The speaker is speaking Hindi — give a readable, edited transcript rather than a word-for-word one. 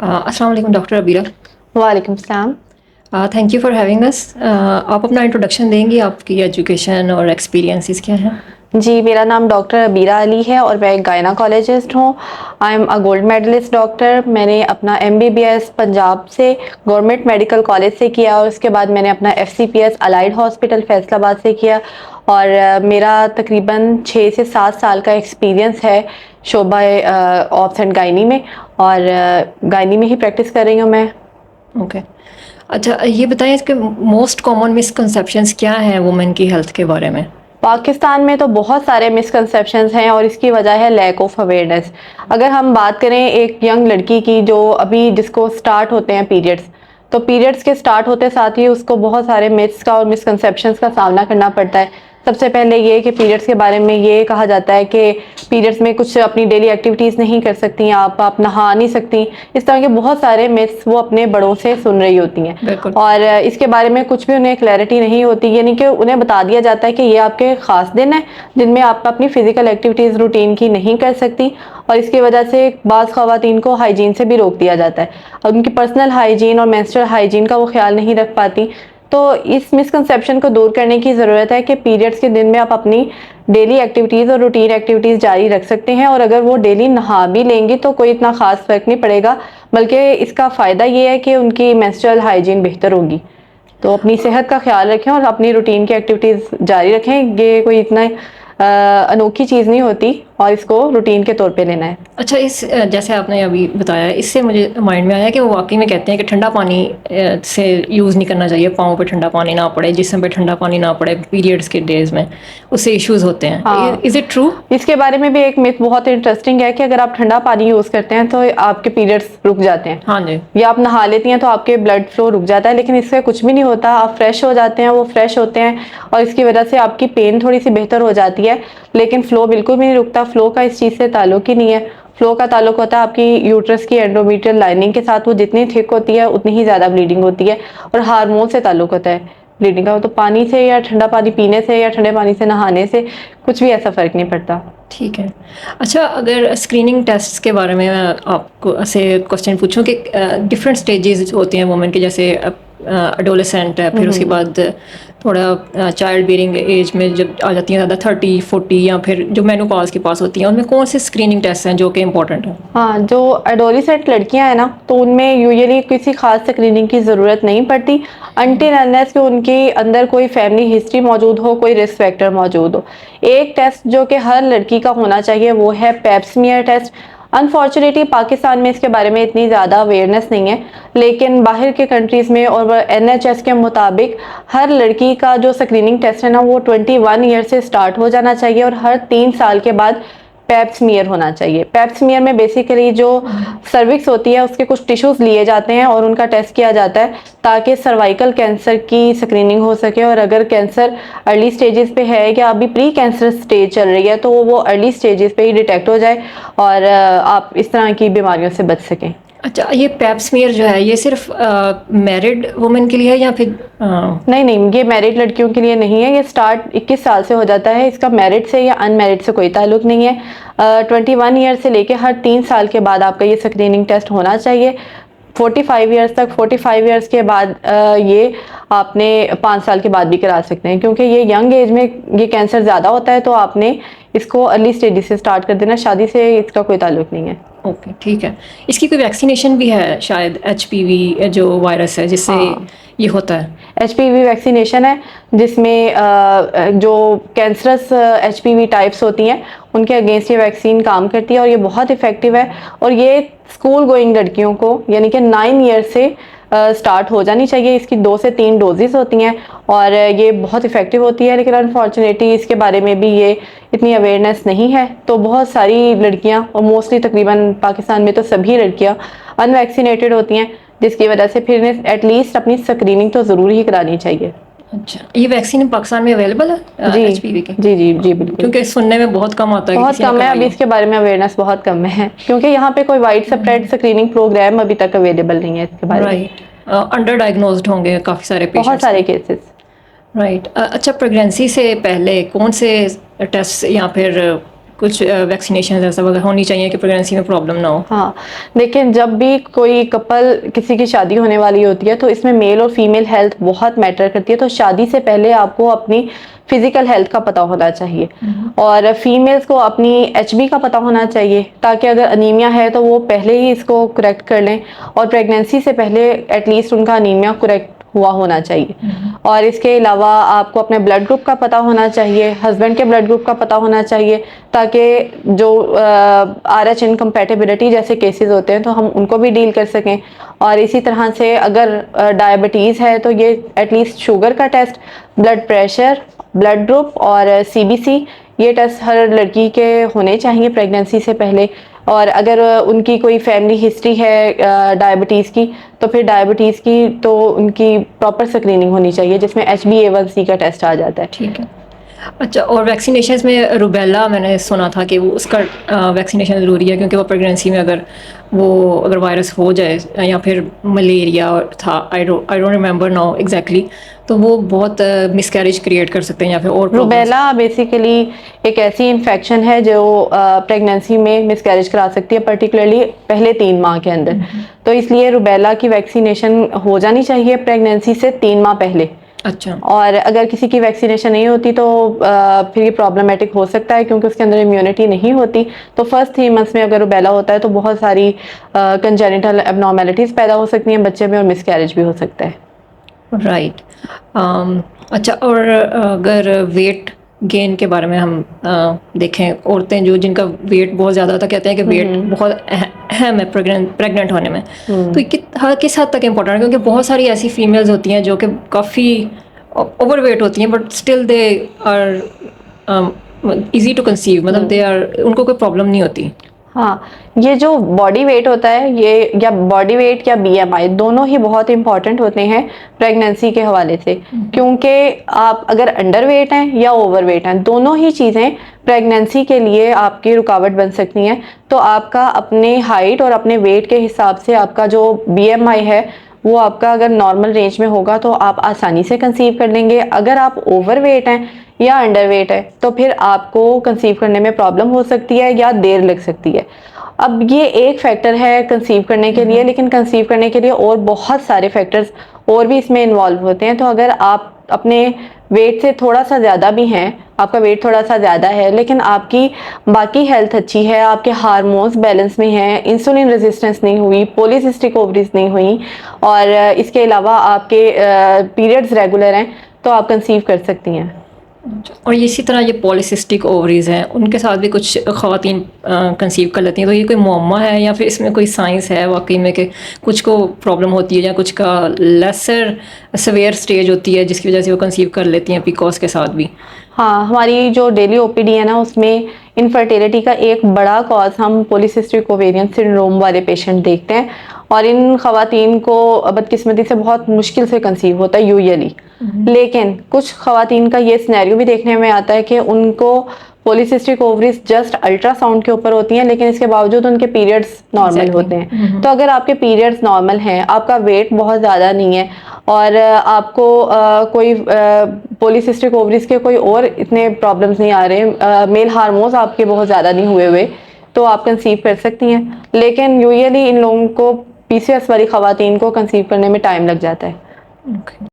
अस्सलाम वालेकुम डॉक्टर अबीरा। वालेकुम सलाम। Thank you for having us. आप अपना इंट्रोडक्शन देंगी, आपकी एजुकेशन और एक्सपीरियंसेस क्या हैं? जी, मेरा नाम डॉक्टर अबीरा अली है और मैं एक गायनाकोलॉजिस्ट हूँ। I am a gold medallist doctor. मैंने अपना एमबीबीएस पंजाब से गवर्नमेंट मेडिकल कॉलेज से किया और उसके बाद मैंने अपना एफसीपीएस अलाइड हॉस्पिटल फैसलाबाद से किया। और मेरा तकरीबन 6 से 7 साल का एक्सपीरियंस है शोबा ऑब्स एंड गायनी में, और गायनी में ही प्रैक्टिस कर रही हूँ मैं। ओके। अच्छा, ये बताएं इसके मोस्ट कॉमन मिसकंसेप्शंस क्या हैं वुमेन की हेल्थ के बारे में? पाकिस्तान में तो बहुत सारे मिसकंसेप्शंस हैं और इसकी वजह है लैक ऑफ अवेयरनेस। अगर हम बात करें एक यंग लड़की की जो अभी जिसको स्टार्ट होते हैं पीरियड्स, तो पीरियड्स के स्टार्ट होते साथ ही उसको बहुत सारे मिथ्स का और मिसकंसेप्शंस का सामना करना पड़ता है। सबसे पहले ये कि पीरियड्स के बारे में ये कहा जाता है कि पीरियड्स में कुछ अपनी डेली एक्टिविटीज़ नहीं कर सकती, आप नहा नहीं सकती। इस तरह के बहुत सारे मिथ्स वो अपने बड़ों से सुन रही होती हैं और इसके बारे में कुछ भी उन्हें क्लैरिटी नहीं होती, यानी कि उन्हें बता दिया जाता है कि ये आपके ख़ास दिन है जिनमें आप अपनी फ़िज़िकल एक्टिविटीज़ रूटीन की नहीं कर सकती, और इसकी वजह से बाज़ ख़वातीन को हाइजीन से भी रोक दिया जाता है और उनकी पर्सनल हाइजीन और मेंस्ट्रुअल हाइजीन का वो ख्याल नहीं रख पाती। तो इस मिसकंसेप्शन को दूर करने की ज़रूरत है कि पीरियड्स के दिन में आप अपनी डेली एक्टिविटीज़ और रूटीन एक्टिविटीज़ जारी रख सकते हैं, और अगर वो डेली नहा भी लेंगी तो कोई इतना ख़ास फ़र्क नहीं पड़ेगा, बल्कि इसका फ़ायदा ये है कि उनकी मेंस्ट्रुअल हाइजीन बेहतर होगी। तो अपनी सेहत का ख्याल रखें और अपनी रूटीन की एक्टिविटीज़ जारी रखें। ये कोई इतना अनोखी चीज़ नहीं होती और इसको रूटीन के तौर पे लेना है। अच्छा, जैसे आपने अभी बताया, इससे मुझे माइंड में आया कि वो वाकई में कहते हैं कि ठंडा पानी से यूज़ नहीं करना चाहिए, पाँव पे ठंडा पानी ना पड़े, जिस्म पे ठंडा पानी ना पड़े पीरियड्स के डेज में, उससे इश्यूज़ होते हैं। हाँ, इज़ इट ट्रू? इसके बारे में भी एक मिथ बहुत इंटरेस्टिंग है कि अगर आप ठंडा पानी यूज़ करते हैं तो आपके पीरियड्स रुक जाते हैं। हाँ जी। या आप नहा लेती हैं तो आपके ब्लड फ्लो रुक जाता है, लेकिन इससे कुछ भी नहीं होता। आप फ्रेश हो जाते हैं, वो फ्रेश होते हैं और इसकी वजह से आपकी पेन थोड़ी सी बेहतर हो जाती है, लेकिन फ्लो बिल्कुल भी नहीं रुकता। फ्लो का इस चीज़ से ताल्लुक ही नहीं है। फ्लो का ताल्लुक होता है आपकी यूट्रस की एंडोमेट्रियल लाइनिंग के साथ। वो जितनी थिक होती है उतनी ही ज़्यादा ब्लीडिंग होती है, और हार्मोन से ताल्लुक होता है ब्लीडिंग का। तो पानी से या ठंडा पानी पीने से या ठंडे पानी से नहाने से कुछ भी ऐसा फ़र्क नहीं पड़ता। ठीक है। अच्छा, अगर स्क्रीनिंग टेस्ट के बारे में मैं आपको ऐसे क्वेश्चन पूछूं कि डिफरेंट स्टेजेस होती हैं वुमेन के, जैसे एडोलेसेंट है, फिर उसके बाद थोड़ा चाइल्ड बेयरिंग एज में जब आ जाती हैं ज़्यादा 30-40, या फिर जो मेनोपॉज के पास होती हैं, उनमें कौन से स्क्रीनिंग टेस्ट हैं जो कि इम्पोर्टेंट हैं? हाँ, जो एडोलेसेंट लड़कियां हैं ना, तो उनमें यूजुअली किसी खास स्क्रीनिंग की ज़रूरत नहीं पड़ती अनटिल अनलेस कि उनके अंदर कोई फैमिली हिस्ट्री मौजूद हो, कोई रिस्क फैक्टर मौजूद हो। एक टेस्ट जो कि हर लड़की का होना चाहिए वो है Pap smear test. Unfortunately Pakistan में इसके बारे में इतनी ज़्यादा अवेयरनेस नहीं है, लेकिन बाहर के कंट्रीज़ में और एनएचएस के मुताबिक हर लड़की का जो स्क्रीनिंग टेस्ट है ना, वो 21 ईयर से स्टार्ट हो जाना चाहिए और हर 3 साल के बाद पैप स्मीयर होना चाहिए। पैप स्मीयर में बेसिकली जो सर्विक्स होती है उसके कुछ टिश्यूज़ लिए जाते हैं और उनका टेस्ट किया जाता है ताकि सर्वाइकल कैंसर की स्क्रीनिंग हो सके, और अगर कैंसर अर्ली स्टेजेस पे है या अभी प्री कैंसर स्टेज चल रही है तो वो अर्ली स्टेजेस पे ही डिटेक्ट हो जाए और आप इस तरह की बीमारियों से बच सकें। अच्छा, ये पैप स्मीयर जो है ये सिर्फ मैरिड वुमेन के लिए है या फिर नहीं, ये मैरिड लड़कियों के लिए नहीं है। ये स्टार्ट 21 साल से हो जाता है। इसका मैरिड से या अनमैरिड से कोई ताल्लुक नहीं है। 21 ईयर से लेके हर 3 साल के बाद आपका ये स्क्रीनिंग टेस्ट होना चाहिए। 45 ईयर्स तक, 45 ईयर्स के बाद ये आपने 5 साल के बाद भी करा सकते हैं, क्योंकि ये यंग एज में ये कैंसर ज़्यादा होता है, तो आपने इसको अर्ली स्टेज से स्टार्ट कर देना। शादी से इसका कोई ताल्लुक नहीं है। ओके, ठीक है। इसकी कोई वैक्सीनेशन भी है शायद, HPV जो वायरस है जिससे ये होता है? HPV वैक्सीनेशन है जिसमें जो कैंसरस HPV टाइप्स होती हैं उनके अगेंस्ट ये वैक्सीन काम करती है और ये बहुत इफ़ेक्टिव है। और ये स्कूल गोइंग लड़कियों को यानी कि 9 ईयर से स्टार्ट हो जानी चाहिए। इसकी 2 से 3 डोजेस होती हैं और ये बहुत इफ़ेक्टिव होती है, लेकिन अनफॉर्चुनेटली इसके बारे में भी ये इतनी अवेयरनेस नहीं है। तो बहुत सारी लड़कियां, और मोस्टली तकरीबन पाकिस्तान में तो सभी लड़कियां अनवैक्सीनेटेड होती हैं, जिसकी वजह से फिर एटलीस्ट अपनी स्क्रीनिंग तो ज़रूर ही करानी चाहिए। अच्छा, ये वैक्सीन पाकिस्तान में अवेलेबल है जी HPV की? जी बिल्कुल। क्योंकि सुनने में बहुत कम आता है, बहुत कम है अभी इसके बारे में अवेयरनेस बहुत कम है, क्योंकि यहाँ पे कोई वाइड स्प्रेड स्क्रीनिंग प्रोग्राम अभी तक अवेलेबल नहीं है इसके बारे में। राइट। अंडर डायग्नोज्ड होंगे काफ़ी सारे पेशेंट्स, बहुत सारे केसेस। राइट। अच्छा, प्रेगनेंसी से पहले कौन से टेस्ट या फिर कुछ वैक्सीनेशन ऐसा वगैरह होनी चाहिए कि प्रेगनेंसी में प्रॉब्लम ना हो? हाँ, देखिए जब भी कोई कपल किसी की शादी होने वाली होती है तो इसमें मेल और फीमेल हेल्थ बहुत मैटर करती है। तो शादी से पहले आपको अपनी फिजिकल हेल्थ का पता होना चाहिए और फीमेल्स को अपनी एचबी का पता होना चाहिए, ताकि अगर अनीमिया है तो वो पहले ही इसको करेक्ट कर लें और प्रेगनेंसी से पहले एटलीस्ट उनका अनीमिया करेक्ट हुआ होना चाहिए। और इसके अलावा आपको अपने ब्लड ग्रुप का पता होना चाहिए, हस्बैंड के ब्लड ग्रुप का पता होना चाहिए, ताकि जो RH इनकम्पैटिबिलिटी जैसे केसेस होते हैं तो हम उनको भी डील कर सकें। और इसी तरह से अगर डायबिटीज़ है तो ये एटलीस्ट शुगर का test, blood pressure, blood group और सीबीसी, ये टेस्ट हर लड़की के होने चाहिए प्रेगनेंसी से पहले। और अगर उनकी कोई फैमिली हिस्ट्री है डायबिटीज़ की तो फिर डायबिटीज़ की तो उनकी प्रॉपर स्क्रीनिंग होनी चाहिए जिसमें HbA1c का टेस्ट आ जाता है। ठीक है। अच्छा, और वैक्सीनेशंस में रुबेला मैंने सुना था कि वो उसका वैक्सीनेशन ज़रूरी है, क्योंकि वो प्रेगनेंसी में अगर वायरस हो जाए या फिर मलेरिया था, I don't remember now exactly, तो वो बहुत मिसकैरेज क्रिएट कर सकते हैं या फिर और problems। रुबेला बेसिकली एक ऐसी इन्फेक्शन है जो प्रेगनेंसी में मिसकैरेज करा सकती है, पर्टिकुलरली पहले 3 माह के अंदर। तो इसलिए रुबेला की वैक्सीनेशन हो जानी चाहिए प्रेगनेंसी से 3 माह पहले। अच्छा। और अगर किसी की वैक्सीनेशन नहीं होती तो फिर ये प्रॉब्लमेटिक हो सकता है, क्योंकि उसके अंदर इम्यूनिटी नहीं होती। तो फर्स्ट 3 मंथ्स में अगर रुबेला होता है तो बहुत सारी कंजेनिटल एबनॉर्मेलिटीज़ पैदा हो सकती हैं बच्चे में और मिसकैरेज भी हो सकता है। राइट। अच्छा, और अगर वेट गेन के बारे में हम देखें, औरतें जिनका वेट बहुत ज़्यादा होता है, कहते हैं कि वेट बहुत अहम है प्रेग्नेंट होने में, तो ये किस हद तक इम्पोर्टेंट है? क्योंकि बहुत सारी ऐसी फीमेल्स होती हैं जो कि काफ़ी ओवर वेट होती हैं, but still they are easy to conceive, मतलब उनको कोई प्रॉब्लम नहीं होती। हाँ, ये जो बॉडी वेट होता है, ये या बॉडी वेट या BMI दोनों ही बहुत इंपॉर्टेंट होते हैं प्रेगनेंसी के हवाले से, क्योंकि आप अगर अंडर वेट हैं या ओवर वेट हैं, दोनों ही चीज़ें प्रेगनेंसी के लिए आपकी रुकावट बन सकती हैं। तो आपका अपने हाइट और अपने वेट के हिसाब से आपका जो BMI है वो आपका अगर नॉर्मल रेंज में होगा तो आप आसानी से कंसीव कर लेंगे। अगर आप ओवर वेट हैं या अंडर वेट है तो फिर आपको कंसीव करने में प्रॉब्लम हो सकती है या देर लग सकती है। अब ये एक फैक्टर है कंसीव करने के लिए, लेकिन कंसीव करने के लिए और बहुत सारे फैक्टर्स और भी इसमें इन्वॉल्व होते हैं। तो अगर आप अपने वेट से थोड़ा सा ज़्यादा भी हैं, आपका वेट थोड़ा सा ज़्यादा है लेकिन आपकी बाकी हेल्थ अच्छी है, आपके हार्मोन्स बैलेंस में हैं, इंसुलिन रेजिस्टेंस नहीं हुई, पॉलीसिस्टिक ओवरीज नहीं हुई और इसके अलावा आपके पीरियड्स रेगुलर हैं, तो आप कंसीव कर सकती हैं। और इसी तरह ये पॉलीसिस्टिक ओवरीज हैं, उनके साथ भी कुछ ख़वातीन कंसीव कर लेती हैं, तो ये कोई मुअम्मा है या फिर इसमें कोई साइंस है वाकई में कि कुछ को प्रॉब्लम होती है या कुछ का लेसर सवेयर स्टेज होती है जिसकी वजह से वो कंसीव कर लेती हैं पीकॉस के साथ भी? हाँ, हमारी जो डेली OPD है ना, उसमें इनफर्टिलिटी का एक बड़ा कॉज हम पॉलीसिस्टिक ओवेरियन सिंड्रोम वाले पेशेंट देखते हैं और इन खवातीन को बदकिस्मती से बहुत मुश्किल से कंसीव होता है यूजुअली। लेकिन कुछ खवातीन का ये सिनेरियो भी देखने में आता है कि उनको पॉलीसिस्टिक ओवरीज जस्ट अल्ट्रासाउंड के ऊपर होती हैं, लेकिन इसके बावजूद उनके पीरियड्स नॉर्मल होते हैं। तो अगर आपके पीरियड्स नॉर्मल हैं, आपका वेट बहुत ज़्यादा नहीं है और आपको कोई पॉलीसिस्टिक ओवरीज के कोई और इतने प्रॉब्लम्स नहीं आ रहे, मेल हार्मोन्स आपके बहुत ज़्यादा नहीं हुए, तो आप कंसीव कर सकती हैं। लेकिन यूजुअली इन लोगों को PCOS वाली खवातीन को कंसीव करने में टाइम लग जाता है।